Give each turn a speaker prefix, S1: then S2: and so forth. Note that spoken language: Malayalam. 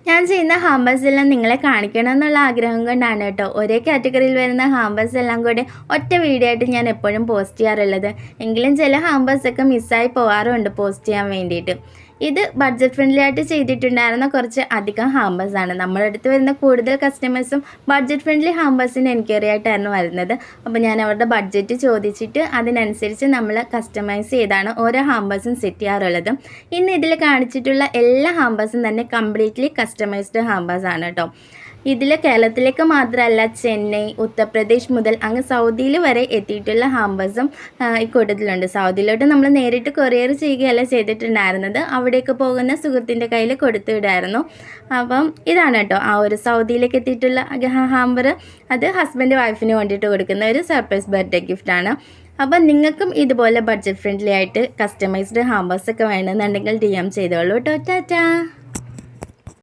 S1: ഞാൻ ചെയ്യുന്ന ഹാമ്പേഴ്സ് എല്ലാം നിങ്ങളെ കാണിക്കണം എന്നുള്ള ആഗ്രഹം കൊണ്ടാണ് കേട്ടോ ഒരേ കാറ്റഗറിയിൽ വരുന്ന ഹാമ്പേഴ്സ് എല്ലാം കൂടി ഒറ്റ വീഡിയോ ആയിട്ട് ഞാൻ എപ്പോഴും പോസ്റ്റ് ചെയ്യാറുള്ളത്. എങ്കിലും ചില ഹാമ്പേഴ്സൊക്കെ മിസ്സായി പോകാറുമുണ്ട് പോസ്റ്റ് ചെയ്യാൻ വേണ്ടിയിട്ട്. ഇത് ബഡ്ജറ്റ് ഫ്രണ്ട്ലി ആയിട്ട് ചെയ്തിട്ടുണ്ടായിരുന്ന കുറച്ച് അധികം ഹാമ്പേഴ്സാണ്. നമ്മുടെ അടുത്ത് വരുന്ന കൂടുതൽ കസ്റ്റമേഴ്സും ബഡ്ജറ്റ് ഫ്രണ്ട്ലി ഹാമ്പേഴ്സിന് എൻക്വയറി ആയിട്ടായിരുന്നു വരുന്നത്. അപ്പോൾ ഞാൻ അവരുടെ ബഡ്ജറ്റ് ചോദിച്ചിട്ട് അതിനനുസരിച്ച് നമ്മൾ കസ്റ്റമൈസ് ചെയ്താണ് ഓരോ ഹാമ്പേഴ്സും സെറ്റ് ചെയ്യാറുള്ളത്. ഇന്ന് ഇതിൽ കാണിച്ചിട്ടുള്ള എല്ലാ ഹാമ്പേഴ്സും തന്നെ കംപ്ലീറ്റ്ലി കസ്റ്റമൈസ്ഡ് ഹാമ്പേഴ്സാണ് കേട്ടോ. ഇതിൽ കേരളത്തിലേക്ക് മാത്രമല്ല, ചെന്നൈ, ഉത്തർപ്രദേശ് മുതൽ അങ്ങ് സൗദിയിൽ വരെ എത്തിയിട്ടുള്ള ഹാമ്പേഴ്സും ഈ കൂട്ടത്തിലുണ്ട്. സൗദിയിലോട്ട് നമ്മൾ നേരിട്ട് കൊറിയർ ചെയ്യുകയല്ല ചെയ്തിട്ടുണ്ടായിരുന്നത്, അവിടേക്ക് പോകുന്ന സുഹൃത്തിൻ്റെ കയ്യിൽ കൊടുത്തു വിടായിരുന്നു. അപ്പം ഇതാണ് കേട്ടോ ആ ഒരു സൗദിയിലേക്ക് എത്തിയിട്ടുള്ള ഹാമ്പർ. അത് ഹസ്ബൻഡ് വൈഫിന് വേണ്ടിയിട്ട് കൊടുക്കുന്ന ഒരു സർപ്രൈസ് ബർത്ത്ഡേ ഗിഫ്റ്റാണ്. അപ്പം നിങ്ങൾക്കും ഇതുപോലെ ബഡ്ജറ്റ് ഫ്രണ്ട്ലി ആയിട്ട് കസ്റ്റമൈസ്ഡ് ഹാമ്പേഴ്സൊക്കെ വേണമെന്നുണ്ടെങ്കിൽ DM ചെയ്തോളൂ കേട്ടോ. ടാറ്റാ.